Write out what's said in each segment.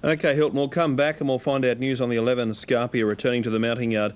Okay, Hilton, we'll come back and we'll find out news on the 11 Scarpia returning to the mounting yard.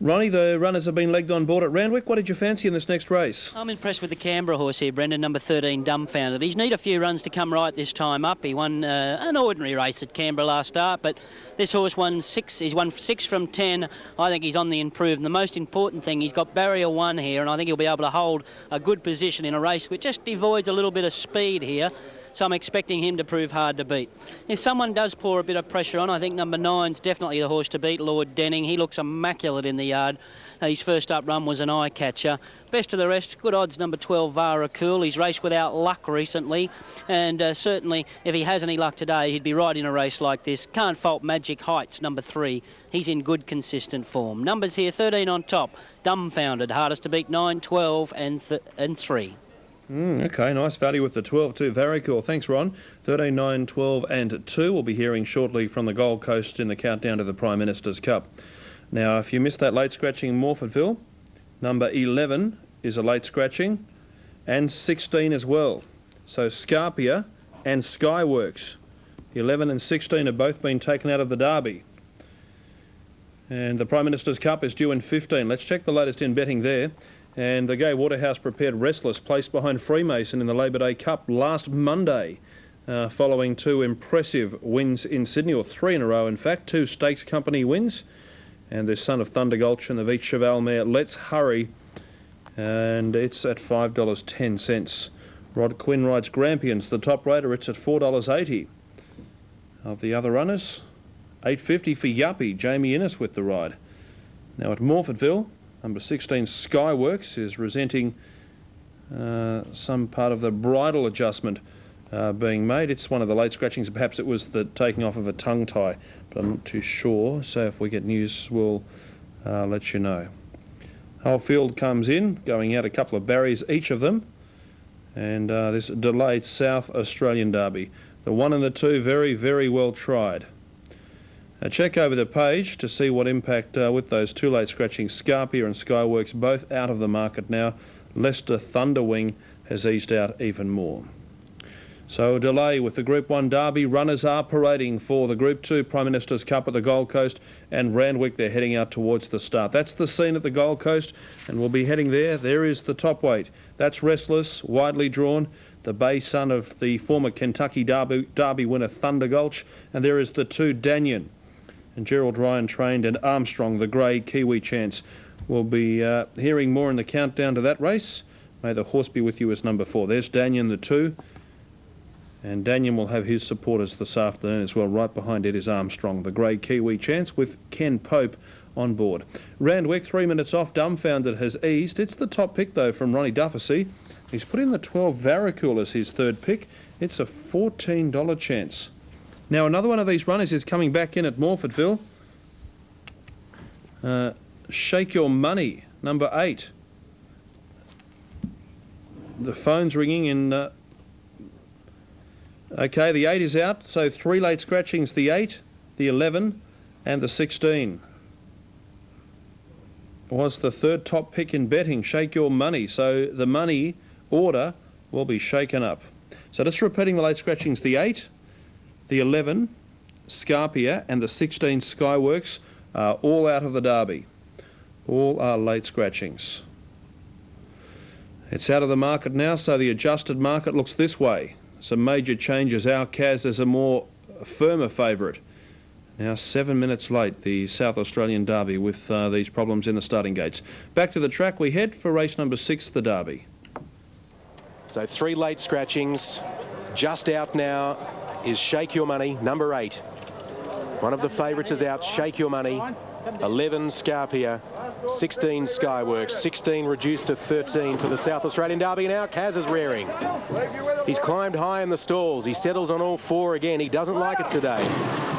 Ronnie, the runners have been legged on board at Randwick. What did you fancy in this next race? I'm impressed with the Canberra horse here, Brendan, number 13, Dumbfounded. He's need a few runs to come right this time up. He won an ordinary race at Canberra last start, but this horse won 6. He's won 6 from 10. I think he's on the improve. And the most important thing, he's got barrier 1 here, and I think he'll be able to hold a good position in a race which just avoids a little bit of speed here. So I'm expecting him to prove hard to beat. If someone does pour a bit of pressure on, I think number 9's definitely the horse to beat, Lord Denning. He looks immaculate in the yard. His first up run was an eye catcher. Best of the rest, good odds, number 12, Vara Cool. He's raced without luck recently, and certainly if he has any luck today, he'd be right in a race like this. Can't fault Magic Heights, number 3. He's in good, consistent form. Numbers here, 13 on top, Dumbfounded. Hardest to beat, 9, 12 and 3. Okay, nice value with the 12 too. Very cool. Thanks, Ron. 13, 9, 12 and 2. We'll be hearing shortly from the Gold Coast in the countdown to the Prime Minister's Cup. Now, if you missed that late scratching in Morfordville, number 11 is a late scratching and 16 as well. So Scarpia and Skyworks. 11 and 16 have both been taken out of the Derby. And the Prime Minister's Cup is due in 15. Let's check the latest in betting there. And the Gay Waterhouse prepared Restless, placed behind Freemason in the Labor Day Cup last Monday, following 2 impressive wins in Sydney, or 3 in a row in fact, 2 Stakes Company wins. And there's Son of Thunder Gulch and the Veach Cheval mare Let's Hurry, and it's at $5.10. Rod Quinn rides Grampians, the top rater. It's at $4.80. Of the other runners, $8.50 for Yuppie, Jamie Innes with the ride. Now at Morfordville, number 16, Skyworks, is resenting some part of the bridle adjustment being made. It's one of the late scratchings. Perhaps it was the taking off of a tongue tie, but I'm not too sure. So if we get news, we'll let you know. Whole field comes in, going out a couple of barriers each of them. And this delayed South Australian Derby. The 1 and the 2, very, very well tried. Check over the page to see what impact with those 2 late scratchings. Scarpia and Skyworks both out of the market now. Leicester Thunderwing has eased out even more. So a delay with the Group 1 Derby. Runners are parading for the Group 2 Prime Minister's Cup at the Gold Coast, and Randwick, they're heading out towards the start. That's the scene at the Gold Coast, and we'll be heading there. There is the top weight. That's Restless, widely drawn, the bay son of the former Kentucky Derby winner Thunder Gulch, and there is the 2 Danyon. And Gerald Ryan trained, and Armstrong, the grey Kiwi Chance. We'll be hearing more in the countdown to that race. May the horse be with you as number 4. There's Danyon, the 2. And Danyon will have his supporters this afternoon as well. Right behind it is Armstrong, the grey Kiwi Chance, with Ken Pope on board. Randwick, 3 minutes off. Dumbfounded has eased. It's the top pick, though, from Ronnie Dufficy. He's put in the 12 Varicule as his 3rd pick. It's a $14 chance. Now, another one of these runners is coming back in at Morfordville. Shake Your Money, number 8. The phone's ringing in... OK, the 8 is out, so 3 late scratchings, the 8, the 11 and the 16. Was the 3rd top pick in betting, Shake Your Money. So the money order will be shaken up. So just repeating the late scratchings, the 8, the 11, Scarpia and the 16 Skyworks are all out of the Derby. All are late scratchings. It's out of the market now, so the adjusted market looks this way. Some major changes. Our Kaz is a more firmer favourite. Now 7 minutes late, the South Australian Derby, with these problems in the starting gates. Back to the track we head for race number 6, the Derby. So 3 late scratchings. Just out now is Shake Your Money, number 8. One of the favourites is out, Shake Your Money. 11 Scarpia, 16 Skyworks, 16 reduced to 13 for the South Australian Derby. Now Kaz is rearing. He's climbed high in the stalls. He settles on all 4 again. He doesn't like it today.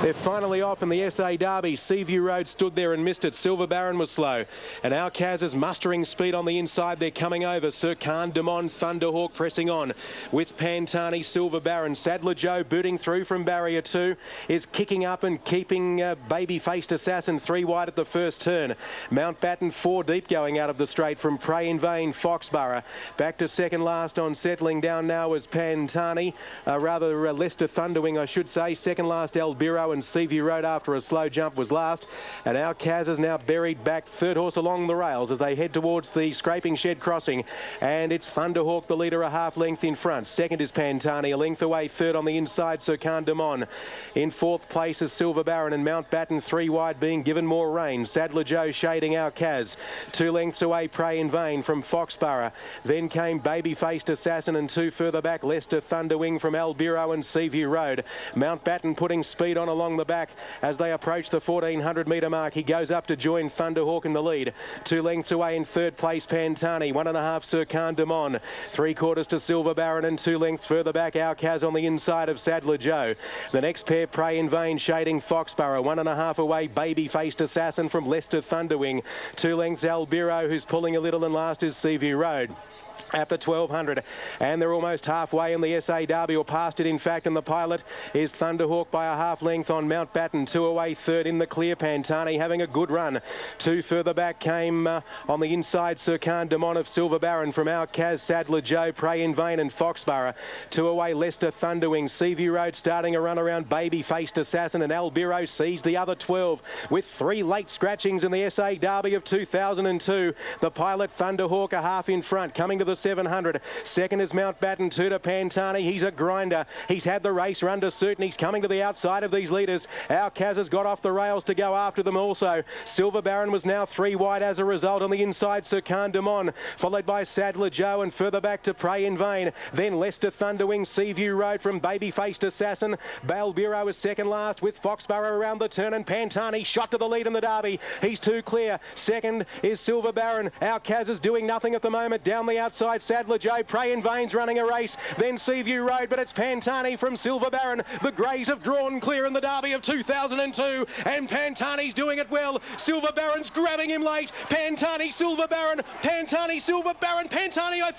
They're finally off in the SA Derby. Seaview Road stood there and missed it. Silver Baron was slow. And Alcaz is mustering speed on the inside. They're coming over. Sir Khan Demon, Thunderhawk pressing on with Pantani, Silver Baron. Sadler Joe booting through from barrier 2 is kicking up and keeping baby-faced Assassin 3 wide at the first turn. Mountbatten 4 deep going out of the straight from Pray in Vain, Foxborough. Back to second last on settling down now is Pantani. Leicester Thunderwing, I should say. Second last Albiro and Seaview Road after a slow jump was last. And Alcaz is now buried back. Third horse along the rails as they head towards the Scraping Shed crossing. And it's Thunderhawk, the leader, a half length in front. Second is Pantani, a length away. Third on the inside, Sir Khan Demon. In fourth place is Silver Baron and Mountbatten 3 wide being given more rain. Sadler Joe shading Alcaz. 2 lengths away, Pray in Vain from Foxborough. Then came Baby-Faced Assassin and 2 further back, Leicester Thunderwing from Albiro and Seaview Road. Mountbatten putting speed on along the back as they approach the 1400 metre mark. He goes up to join Thunderhawk in the lead. 2 lengths away in third place, Pantani. 1.5 Sir Khan Demon. 3/4 to Silver Baron and 2 lengths further back, Alcaz on the inside of Sadler Joe. The next pair, Pray in Vain, shading Foxborough. 1.5 away, Baby-Faced Assassin from Leicester Thunderwing. 2 lengths, Albiro, who's pulling a little, and last is Seaview Road at the 1200, and they're almost halfway in the SA Derby, or past it in fact, and the pilot is Thunderhawk by a half length on Mountbatten. 2 away, third in the clear, Pantani having a good run. 2 further back came on the inside Sir Khan Demon of Silver Baron from Alcaz, Sadler Joe, Pray in Vain and Foxborough. 2 away, Leicester Thunderwing. Seaview Road starting a run around Baby-Faced Assassin, and Albiro sees the other 12 with 3 late scratchings in the SA Derby of 2002. The pilot Thunderhawk a half in front, coming to the 700. Second is Mountbatten, 2 to Pantani. He's a grinder. He's had the race run to suit, and he's coming to the outside of these leaders. Alcaz has got off the rails to go after them also. Silver Baron was now 3 wide as a result. On the inside, Sir Khan Demon, followed by Sadler Joe, and further back to Pray in Vain. Then Leicester Thunderwing, Seaview Road from Baby-Faced Assassin. Balbiro is second last with Foxborough around the turn, and Pantani shot to the lead in the Derby. He's 2 clear. Second is Silver Baron. Alcaz is doing nothing at the moment. Down the outside, Sadler Joe, Pray in Vain's running a race. Then Seaview Road, but it's Pantani from Silver Baron. The Greys have drawn clear in the Derby of 2002, and Pantani's doing it well. Silver Baron's grabbing him late. Pantani, Silver Baron. Pantani, Silver Baron. Pantani, I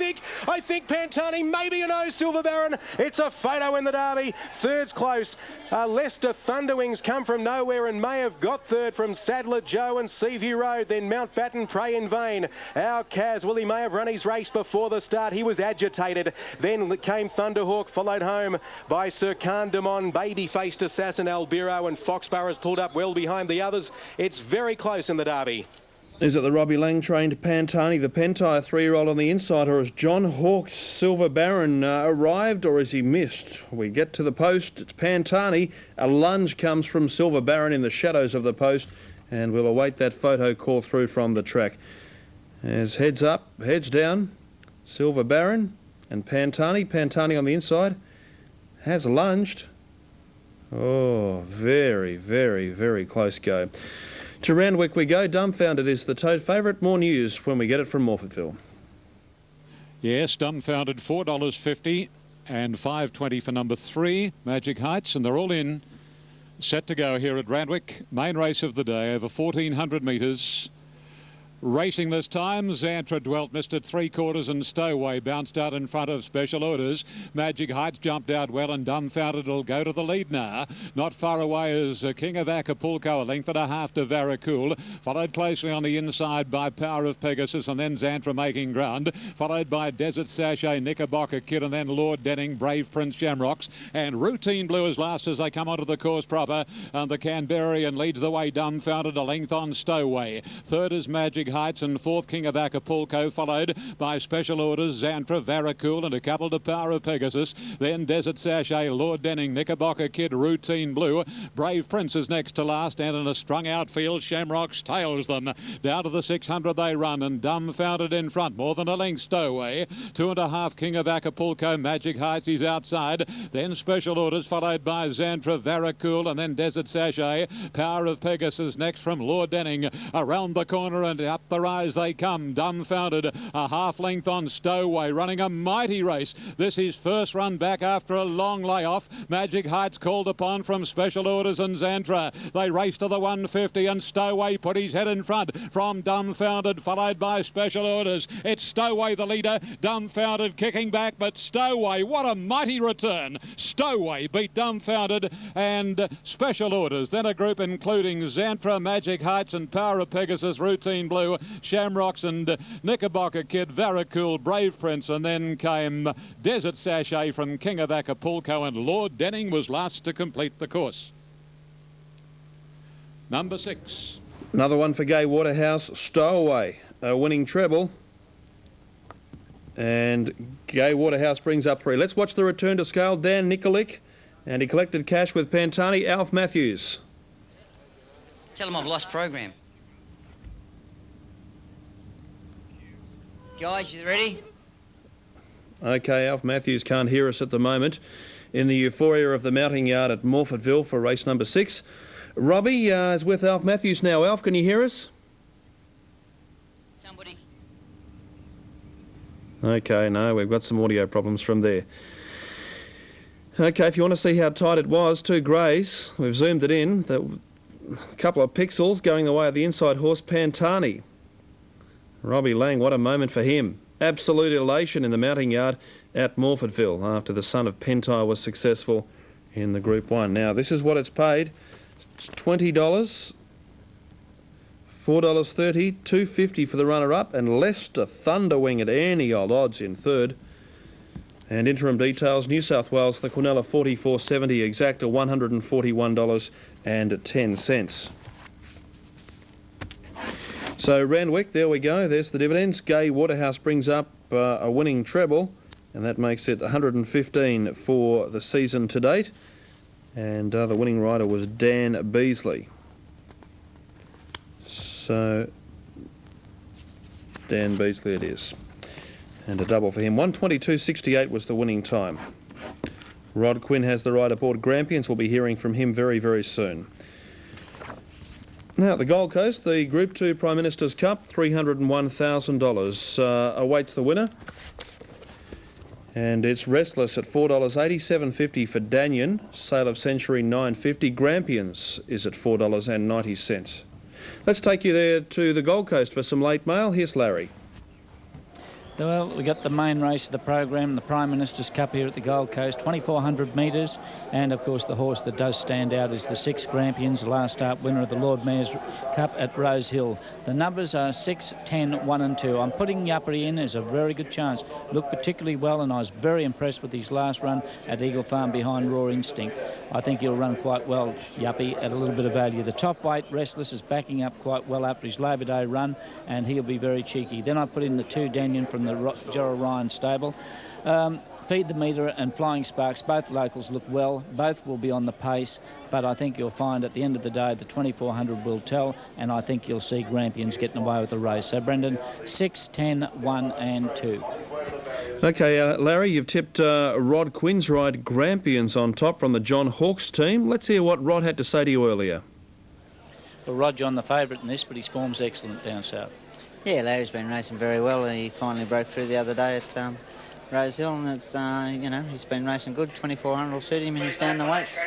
think Pantani, maybe a no, Silver Baron. It's a photo in the Derby. Third's close. Leicester Thunderwings come from nowhere and may have got third from Sadler Joe and Seaview Road. Then Mountbatten, Pray in Vain. Alcaz, well, he may have run his race before the start. He was agitated. Then came Thunderhawk, followed home by Sir Khan Demon, Baby-Faced Assassin, Albiro, and Foxborough's pulled up well behind the others. It's very close in the Derby. Is it the Robbie Lang trained Pantani, the Pentire 3-year-old on the inside, or has John Hawke's Silver Baron arrived, or is he missed? We get to the post. It's Pantani. A lunge comes from Silver Baron in the shadows of the post, and we'll await that photo call through from the track. As heads up, heads down, Silver Baron and Pantani. Pantani on the inside has lunged. Oh, very, very, very close go. To Randwick we go. Dumbfounded is the tote favourite. More news when we get it from Morphettville. Yes, Dumbfounded $4.50 and $5.20 for number 3, Magic Heights, and they're all in. Set to go here at Randwick. Main race of the day, over 1,400 metres. Racing this time, Xantra dwelt, missed it 3/4 and Stowaway bounced out in front of Special Orders. Magic Heights jumped out well, and Dumbfounded will go to the lead now. Not far away is King of Acapulco, a length and a half to Varacool, followed closely on the inside by Power of Pegasus, and then Xantra making ground, followed by Desert Sachet, Knickerbocker Kid, and then Lord Denning, Brave Prince Shamrocks, and Routine Blue is last as they come onto the course proper, and the Canberrian leads the way. Dumbfounded a length on Stowaway. Third is Magic Heights, and fourth King of Acapulco, followed by Special Orders, Xantra, Varacool, and a couple to Power of Pegasus. Then Desert Sachet, Lord Denning, Knickerbocker Kid, Routine Blue. Brave Prince is next to last, and in a strung out field, Shamrocks tails them. Down to the 600 they run, and Dumbfounded in front, more than a length Stowaway. 2.5 King of Acapulco, Magic Heights, he's outside. Then Special Orders, followed by Xantra, Varacool, and then Desert Sachet. Power of Pegasus next from Lord Denning. Around the corner and up Up the rise they come, Dumbfounded, a half length on Stowaway, running a mighty race. This is first run back after a long layoff. Magic Heights called upon from Special Orders and Xantra. They race to the 150 and Stowaway put his head in front from Dumbfounded, followed by Special Orders. It's Stowaway the leader, Dumbfounded kicking back, but Stowaway, what a mighty return. Stowaway beat Dumbfounded and Special Orders. Then a group including Xantra, Magic Heights and Power of Pegasus, Routine Blue, Shamrocks and Knickerbocker Kid, Varacool, Brave Prince, and then came Desert Sachet from King of Acapulco, and Lord Denning was last to complete the course. Number 6. Another one for Gay Waterhouse, Stowaway, a winning treble. And Gay Waterhouse brings up 3. Let's watch the return to scale. Dan Nikolic, and he collected cash with Pantani. Alf Matthews. Tell him I've lost program. Guys, you ready? Okay, Alf Matthews can't hear us at the moment in the euphoria of the mounting yard at Morfordville for race number 6. Robbie is with Alf Matthews now. Alf, can you hear us? Somebody. Okay, no, we've got some audio problems from there. Okay, if you want to see how tight it was, 2 greys, we've zoomed it in. A couple of pixels going the way of the inside horse, Pantani. Robbie Lang, what a moment for him. Absolute elation in the mounting yard at Morfordville after the son of Pentai was successful in the Group 1. Now, this is what it's paid. It's $20, $4.30, $2.50 for the runner-up, and Leicester Thunderwing at any old odds in third. And interim details, New South Wales, the Quinella 44.70, exacta $141.10. So Randwick, there we go, there's the dividends. Gay Waterhouse brings up a winning treble, and that makes it 115 for the season to date. And the winning rider was Dan Beasley. So Dan Beasley it is. And a double for him. 122.68 was the winning time. Rod Quinn has the ride aboard Grampians. We'll be hearing from him very, very soon. Now, at the Gold Coast, the Group 2 Prime Minister's Cup, $301,000 awaits the winner. And it's Restless at $4.80, $7.50 for Danyon. Sale of Century, $9.50. Grampians is at $4.90. Let's take you there to the Gold Coast for some late mail. Here's Larry. Well, we got the main race of the program, the Prime Minister's Cup here at the Gold Coast, 2,400 metres, and of course the horse that does stand out is the 6 Grampians, the last start winner of the Lord Mayor's Cup at Rose Hill. The numbers are 6, 10, 1 and 2. I'm putting Yuppie in as a very good chance. Looked particularly well, and I was very impressed with his last run at Eagle Farm behind Raw Instinct. I think he'll run quite well, Yuppie, at a little bit of value. The top weight, Restless, is backing up quite well after his Labor Day run, and he'll be very cheeky. Then I put in the 2 Danyon from the Gerald Ryan stable. Feed the Meter and Flying Sparks, both locals look well. Both will be on the pace, but I think you'll find at the end of the day the 2,400 will tell, and I think you'll see Grampians getting away with the race. So, Brendan, 6, 10, 1 and 2. Okay, Larry, you've tipped Rod Quinn's ride Grampians on top from the John Hawkes team. Let's hear what Rod had to say to you earlier. Well, Rod, John, the favourite in this, but his form's excellent down south. Yeah, Larry's been racing very well. He finally broke through the other day at Rose Hill, and it's you know, he's been racing good. 2,400 will suit him, and he's down the weights.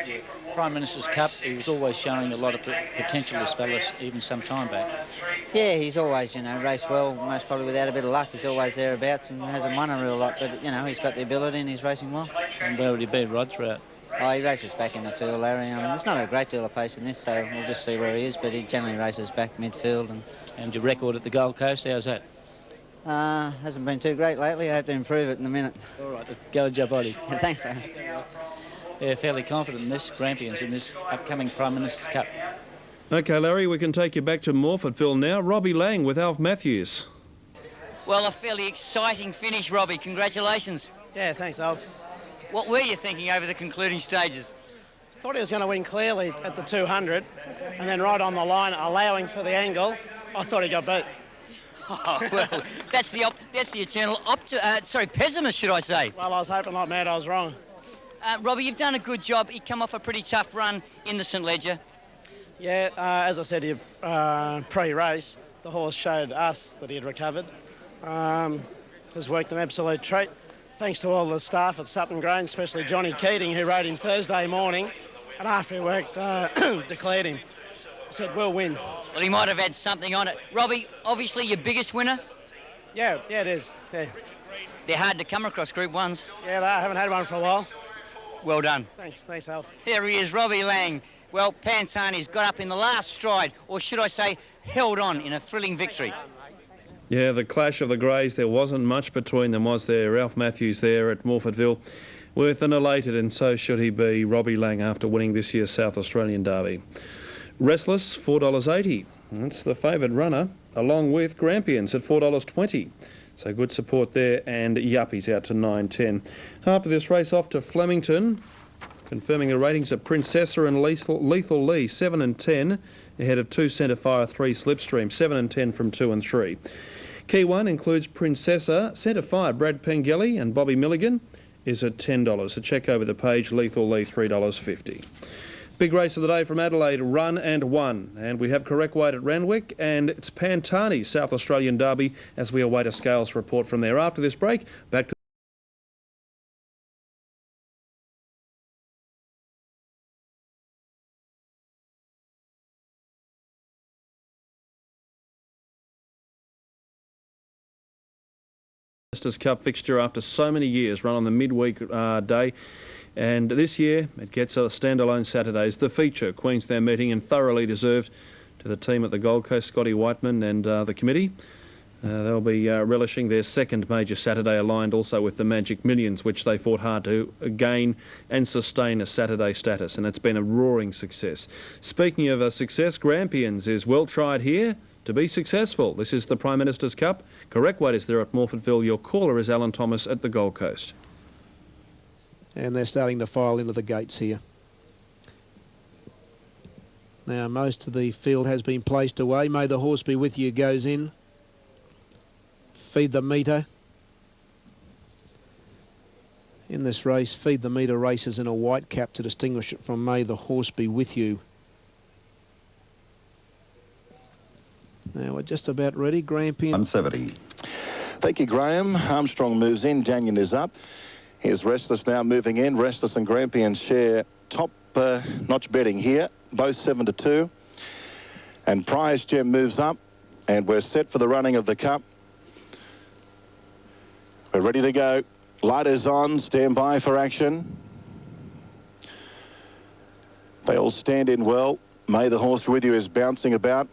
Prime Minister's Cup, he was always showing a lot of potential, this fella, even some time back. Yeah, he's always, you know, raced well, most probably without a bit of luck. He's always thereabouts and hasn't won a real lot, but, you know, he's got the ability and he's racing well. And where would he be, Rod, throughout? Oh, he races back in the field, Larry. There's not a great deal of pace in this, so we'll just see where he is, but he generally races back midfield. And your record at the Gold Coast, how's that? Hasn't been too great lately. I hope to improve it in a minute. All right, go and jump on him. Thanks, Larry. Yeah, fairly confident in this, Grampians, in this upcoming Prime Minister's Cup. Okay, Larry, we can take you back to Morfordville now. Robbie Lang with Alf Matthews. Well, a fairly exciting finish, Robbie. Congratulations. Yeah, thanks, Alf. What were you thinking over the concluding stages? Thought he was going to win clearly at the 200, and then right on the line, allowing for the angle, I thought he got beat. Oh, well, that's the eternal pessimist, should I say. Well, I was hoping like mad I was wrong. Robbie, you've done a good job. He come off a pretty tough run in the St Ledger. Yeah, as I said to you pre-race, the horse showed us that he had recovered. Has worked an absolute treat. Thanks to all the staff at Sutton Grange, especially Johnny Keating, who rode him Thursday morning, and after he worked, declared him. Said, we'll win. Well, he might have had something on it. Robbie, obviously your biggest winner. Yeah, it is. Yeah, They're hard to come across Group 1s. yeah, I haven't had one for a while. Well done. Thanks, Al. There he is, Robbie Lang. Well, Pantani's got up in the last stride, or should I say, held on in a thrilling victory. Yeah, the clash of the greys, there wasn't much between them, was there? Ralph Matthews there at Morfordville with an elated, and so should he be, Robbie Lang, after winning this year's South Australian Derby. Restless, $4.80. That's the favoured runner, along with Grampians at $4.20. So good support there, and Yuppies out to $9.10. After this race, off to Flemington, confirming the ratings of Princessa and Lethal Lee, 7 and 10, ahead of 2 Centre Fire, 3 Slipstream, 7 and 10 from 2 and 3. Key 1 includes Princessa, Centre Fire, Brad Pengelly and Bobby Milligan is at $10. So check over the page, Lethal Lee, $3.50. Big race of the day from Adelaide, Run and Won. And we have correct weight at Randwick, and it's Pantani South Australian Derby as we await a scales report from there. After this break, back to Masters Cup fixture after so many years, run on the midweek day. And this year, it gets a standalone Saturdays. The feature, Queensland meeting, and thoroughly deserved to the team at the Gold Coast, Scotty Whiteman and the committee. They'll be relishing their second major Saturday, aligned also with the Magic Millions, which they fought hard to gain and sustain a Saturday status, and it's been a roaring success. Speaking of a success, Grampians is well tried here to be successful. This is the Prime Minister's Cup. Correct weight is there at Morfordville. Your caller is Alan Thomas at the Gold Coast. And they're starting to file into the gates here. Now most of the field has been placed away. May the Horse Be With You goes in. Feed the Meter. In this race, Feed the Meter races in a white cap to distinguish it from May the Horse Be With You. Now we're just about ready. Grampian. 170. Thank you, Graham. Armstrong moves in. Daniel is up. Here's Restless now moving in. Restless and Grampian share top notch betting here. Both 7 to 2. And Prize Gem moves up. And we're set for the running of the Cup. We're ready to go. Light is on. Stand by for action. They all stand in well. May the Horse Be With You is bouncing about.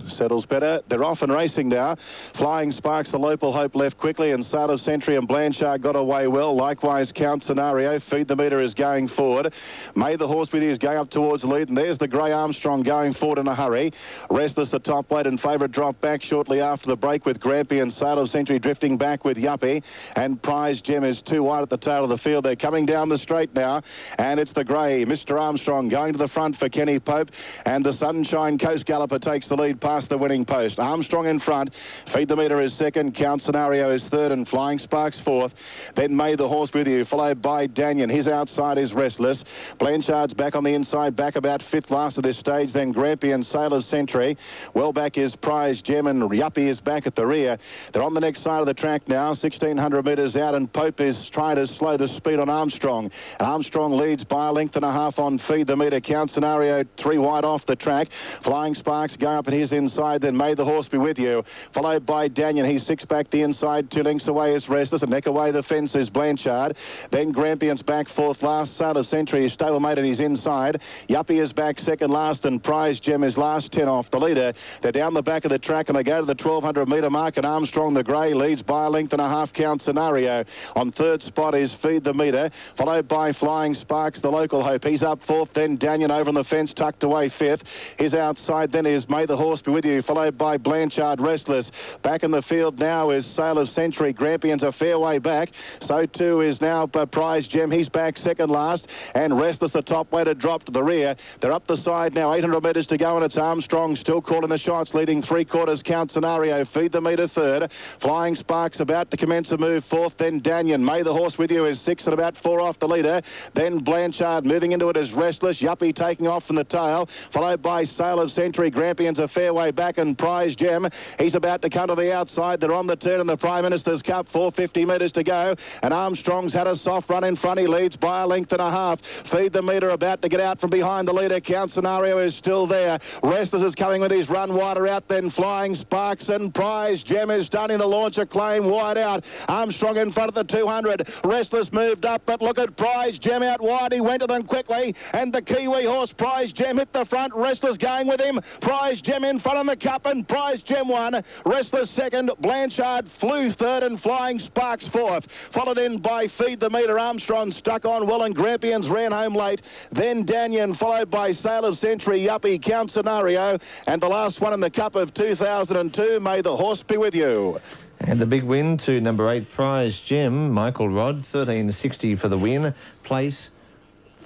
Settles better. They're off and racing now. Flying Sparks, the Local Hope left quickly, and Start of Century and Blanchard got away well. Likewise, Count Scenario. Feed the Meter is going forward. May the Horse With You is going up towards the lead, and there's the Grey Armstrong going forward in a hurry. Restless, the top weight, and favourite drop back shortly after the break with Grampian. Start of Century drifting back with Yuppie, and Prize Gem is too wide at the tail of the field. They're coming down the straight now, and it's the Grey, Mr. Armstrong, going to the front for Kenny Pope, and the Sunshine Coast Galloper takes the lead past the winning post. Armstrong in front. Feed the Meter is second. Count Scenario is third, and Flying Sparks fourth. Then May the Horse With You, followed by Daniel. His outside is Restless. Blanchard's back on the inside, back about fifth last of this stage. Then Grampian, Sailor's Century. Well back is Prize Gem, and Yuppie is back at the rear. They're on the next side of the track now, 1,600 metres out, and Pope is trying to slow the speed on Armstrong. Armstrong leads by a length and a half on Feed the Meter. Count Scenario 3 wide off the track. Flying Sparks going up at his inside, then May the Horse Be With You, followed by Daniel. He's 6 back the inside, 2 lengths away is Restless, and neck away the fence is Blanchard. Then Grampian's back fourth last. Sailor Century is stablemate at his inside. Yuppie is back second last, and Prize Gem is last 10 off the leader. They're down the back of the track, and they go to the 1,200 metre mark, and Armstrong the Grey leads by a length and a half. Count Scenario. On third spot is Feed the Meter, followed by Flying Sparks, the Local Hope. He's up fourth, then Daniel over on the fence, tucked away fifth. His outside then is May the Horse Be With You, followed by Blanchard. Restless. Back in the field now is Sailor Century. Grampian's a fair way back. So too is now Prize Gem. He's back second last. And Restless, the top weight, had dropped to the rear. They're up the side now. 800 metres to go, and it's Armstrong still calling the shots, leading 3/4. Count Scenario. Feed the Meter third. Flying Sparks about to commence a move fourth. Then Daniel. May the Horse With You is 6 and about 4 off the leader. Then Blanchard moving into it is Restless. Yuppie taking off from the tail, followed by Sailor Century. Grampian's a fair fair way back, and Prize Gem, he's about to come to the outside. They're on the turn in the Prime Minister's Cup, 450 metres to go, and Armstrong's had a soft run in front. He leads by a length and a half. Feed the Meter about to get out from behind the leader. Count Scenario is still there. Restless is coming with his run wider out, then Flying Sparks, and Prize Gem is starting to launch a claim wide out. Armstrong in front of the 200. Restless moved up, but look at Prize Gem out wide. He went to them quickly, and the Kiwi horse Prize Gem hit the front. Restless going with him. Prize Gem in front of the Cup, and Prize Gem won. Restless second. Blanchard flew third, and Flying Sparks fourth. Followed in by Feed the Meter. Armstrong stuck on well, and Grampians ran home late. Then Danyon, followed by Sailor Century, Yuppie, Count Scenario, and the last one in the Cup of 2002. May the horse be with you. And the big win to number 8, Prize Gem, Michael Rod, $13.60 for the win. Place,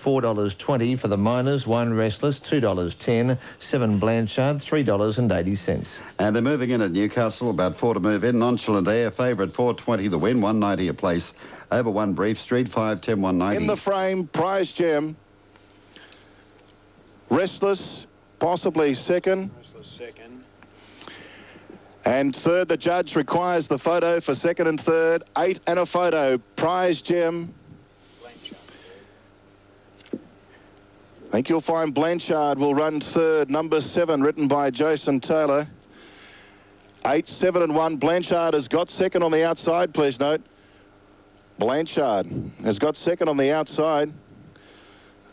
$4.20 for the Miners, 1 Restless, $2.10, 7 Blanchard, $3.80. And they're moving in at Newcastle, about 4 to move in. Nonchalant Air, favourite, $4.20 the win, $1.90 a place. Over 1 Brief Street, $5.10, $1.90. In the frame, Prize Gem. Restless, possibly second. Restless second. And third, the judge requires the photo for second and third. 8 and a photo. Prize Gem. I think you'll find Blanchard will run third. Number 7, written by Jason Taylor. 8, 7 and 1. Blanchard has got second on the outside, please note. Blanchard has got second on the outside.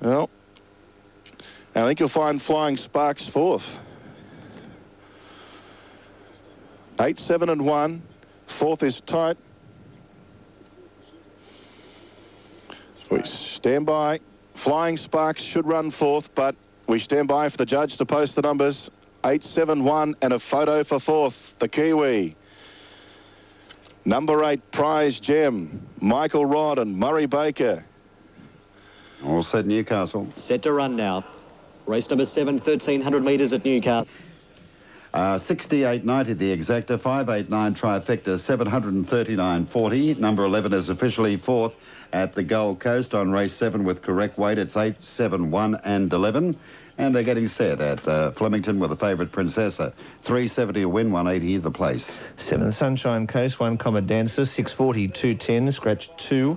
Well, and I think you'll find Flying Sparks fourth. 8, 7 and 1. Fourth is tight. We stand by. Flying Sparks should run fourth, but we stand by for the judge to post the numbers. 8, 7, 1 and a photo for fourth. The Kiwi. Number 8, Prize Gem. Michael Rod and Murray Baker. All set Newcastle. Set to run now. Race number 7, 1,300 metres at Newcastle. 68.90 the exacta, 589 trifecta, 739.40. Number 11 is officially fourth at the Gold Coast on race 7 with correct weight. It's 8, 7, 1 and 11. And they're getting set at Flemington with the favourite Princessa. 370 a win, 180 the place. 7 Sunshine Coast, 1 Comet Dancer, 640, 210, scratch 2.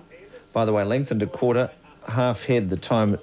By the way, lengthened a quarter, half head the time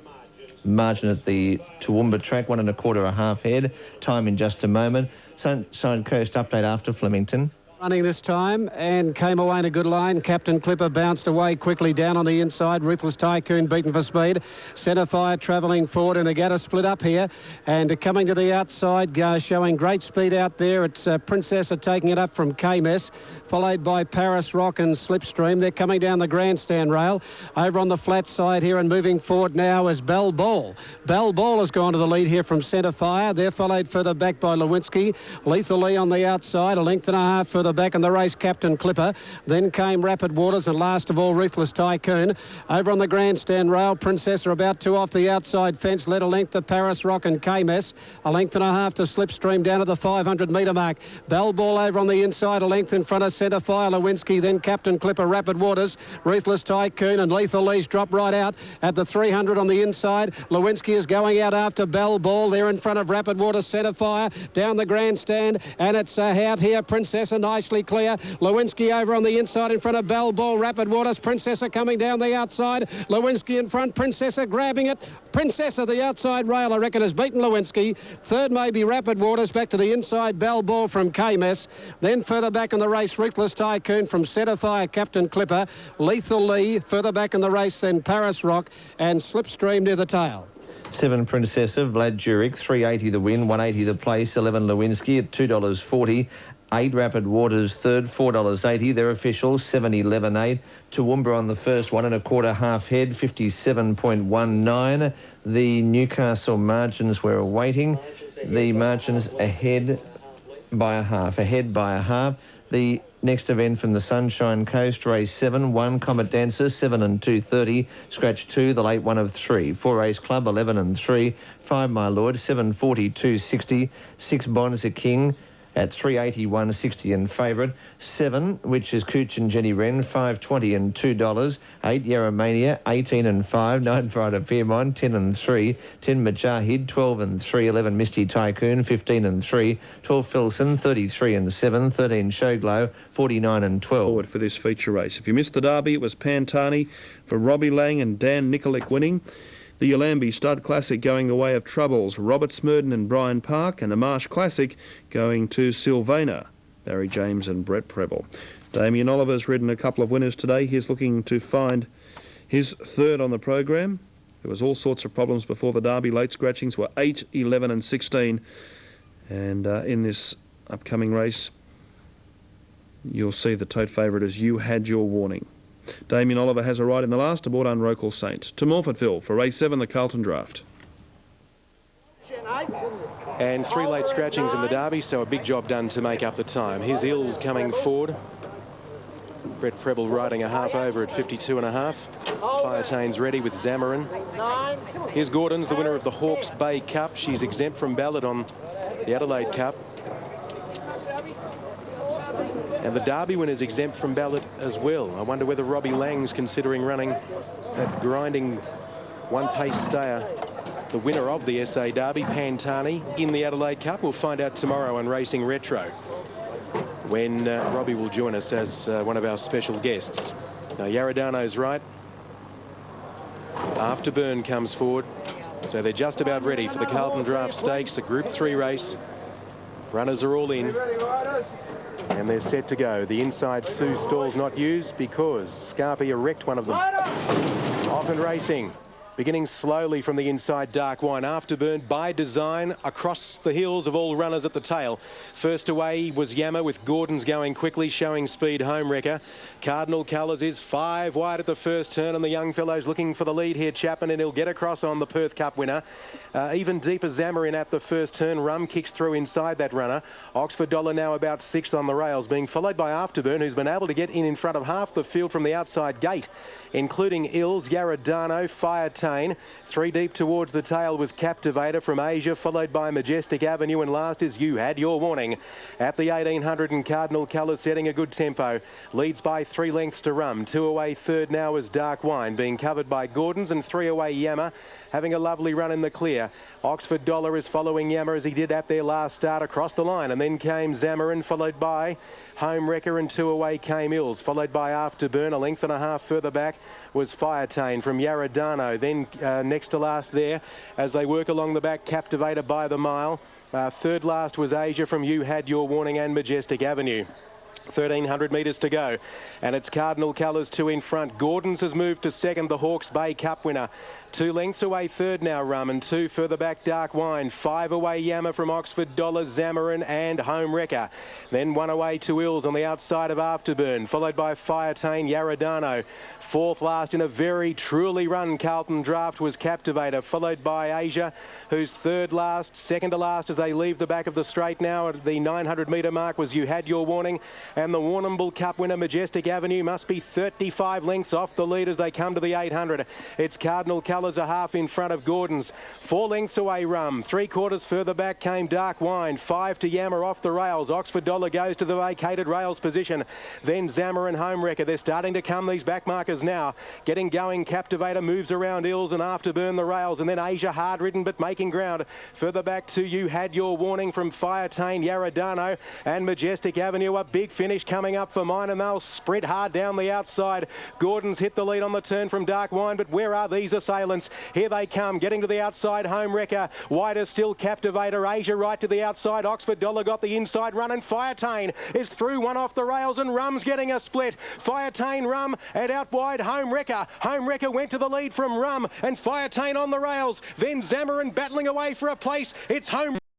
margin at the Toowoomba track, 1 1/4 a half head. Time in just a moment. Sunshine Coast update after Flemington. Running this time and came away in a good line. Captain Clipper bounced away quickly down on the inside. Ruthless Tycoon beaten for speed. Centre Fire travelling forward, and Agata split up here and coming to the outside, showing great speed out there. It's Princessa taking it up from KMS, followed by Paris Rock and Slipstream. They're coming down the grandstand rail. Over on the flat side here and moving forward now is Bell Ball. Bell Ball has gone to the lead here from Centre Fire. They're followed further back by Lewinsky. Lethal Lee on the outside, a length and a half further back in the race, Captain Clipper. Then came Rapid Waters, and last of all, Ruthless Tycoon. Over on the grandstand rail, Princessa about 2 off the outside fence, led a length to Paris Rock and KMS. A length and a half to Slipstream down to the 500 metre mark. Bell Ball over on the inside, a length in front of Centre Fire, Lewinsky, then Captain Clipper, Rapid Waters, Ruthless Tycoon, and Lethal Lee's drop right out at the 300 on the inside. Lewinsky is going out after Bell Ball. They're in front of Rapid Waters, Centre Fire, down the grandstand, and it's out here. Princessa nicely clear. Lewinsky over on the inside in front of Bell Ball, Rapid Waters, Princessa coming down the outside. Lewinsky in front, Princessa grabbing it. Princessa, the outside rail, I reckon, has beaten Lewinsky. Third may be Rapid Waters, back to the inside, Bell Ball from KMS. Then further back in the race, Ruthless Tycoon from Centre Fire, Captain Clipper. Lethal Lee further back in the race, then Paris Rock and Slipstream near the tail. 7 Princessa, Vlad Jurek, 380 the win, 180 the place, 11 Lewinsky at $2.40. 8 Rapid Waters third, $4.80. Their officials, 7-11-8. Toowoomba on the first, 1 1/4 half head, 57.19. The Newcastle margins we're awaiting. The margins ahead by a half. The next event from the Sunshine Coast, race 7, 1 Comet Dancer, 7 and 230, scratch 2, the late 1 of 3. 4 Race Club, 11 and 3. 5 My Lord, 740, 260. 6 Bonza King at 380, 160 and favourite. 7, which is Cooch and Jenny Wren, 5.20 and $2. 8, Yarra Mania, 18 and 5. 9, Pride of Piermont, 10 and 3. 10, Mujahid, 12 and 3. 11, Misty Tycoon, 15 and 3. 12, Filson, 33 and 7. 13, Showglow, 49 and 12. Forward for this feature race. If you missed the Derby, it was Pantani for Robbie Lang and Dan Nikolic winning. The Yalambee Stud Classic going the way of Troubles, Robert Smurden and Brian Park, and the Marsh Classic going to Sylvana, Barry James and Brett Preble. Damien Oliver's ridden a couple of winners today. He's looking to find his third on the program. There was all sorts of problems before the Derby. Late scratchings were 8, 11 and 16. And in this upcoming race, you'll see the tote favourite as You Had Your Warning. Damien Oliver has a ride in the last aboard Unrocal Saint. To Morfordville for race 7, the Carlton Draft. And 3 late scratchings in the Derby, so a big job done to make up the time. Here's Ills coming forward. Brett Preble riding a half over at 52.5. Firetane's ready with Zamarin. Here's Gordon's, the winner of the Hawke's Bay Cup. She's exempt from ballot on the Adelaide Cup. And the Derby winner's exempt from ballot as well. I wonder whether Robbie Lang's considering running that grinding one-pace stayer. The winner of the SA Derby, Pantani, in the Adelaide Cup. We'll find out tomorrow on Racing Retro when Robbie will join us as one of our special guests. Now, Yaradano's right. Afterburn comes forward. So they're just about ready for the Carlton Draft Stakes, a Group 3 race. Runners are all in. And they're set to go. The inside 2 stalls not used because Scarpia wrecked one of them. Off and racing. Beginning slowly from the inside, Dark Wine. Afterburn by design across the heels of all runners at the tail. First away was Yammer with Gordon's going quickly, showing speed. Home Wrecker. Cardinal Colours is 5 wide at the first turn, and the young fellow's looking for the lead here, Chapman, and he'll get across on the Perth Cup winner. Even deeper Zamarin at the first turn. Rum kicks through inside that runner. Oxford Dollar now about 6th on the rails, being followed by Afterburn, who's been able to get in front of half the field from the outside gate, including Ills, Yaradano, Firetane's. 3 deep towards the tail was Captivator from Asia, followed by Majestic Avenue, and last is You Had Your Warning. At the 1800 and Cardinal Colours setting a good tempo. Leads by 3 lengths to Rum. 2 away third now is Dark Wine, being covered by Gordon's, and 3 away Yammer, having a lovely run in the clear. Oxford Dollar is following Yammer as he did at their last start across the line, and then came Zamarin, followed by Home Wrecker, and 2 away came Ills, followed by Afterburn. A length and a half further back was Firetane from Yaradano. Then next to last there, as they work along the back, Captivator by the mile. Third last was Asia from You Had Your Warning and Majestic Avenue. 1,300 metres to go, and it's Cardinal Colours 2 in front. Gordon's has moved to second, the Hawke's Bay Cup winner. 2 lengths away third now, Rum, and 2 further back, Dark Wine. 5 away, Yammer from Oxford Dollar, Zamarin and Home Wrecker. Then 1 away to Ills on the outside of Afterburn, followed by Firetane, Yaradano. 4th last in a very truly run Carlton Draft was Captivator, followed by Asia, who's 3rd last. 2nd to last as they leave the back of the straight now at the 900 metre mark was You Had Your Warning. And the Warrnambool Cup winner, Majestic Avenue, must be 35 lengths off the lead as they come to the 800. It's Cardinal Colours a half in front of Gordon's. 4 lengths away, Rum. 3/4 further back came Dark Wine. 5 to Yammer off the rails. Oxford Dollar goes to the vacated rails position. Then Zamarin, Home Wrecker. They're starting to come, these back markers now. Getting going, Captivator moves around Ills and Afterburn the rails. And then Asia, hard ridden but making ground. Further back to You Had Your Warning from Firetane, Yaradano and Majestic Avenue. A big finish coming up for mine, and they'll sprint hard down the outside. Gordon's hit the lead on the turn from Dark Wine, but where are these assailants? Here they come, getting to the outside. Home Wrecker, wider still Captivator. Asia right to the outside. Oxford Dollar got the inside run, and Firetane is through, one off the rails, and Rum's getting a split. Firetane, Rum, and out wide Home Wrecker. Home Wrecker went to the lead from Rum, and Firetane on the rails. Then Zamarin battling away for a place. It's Home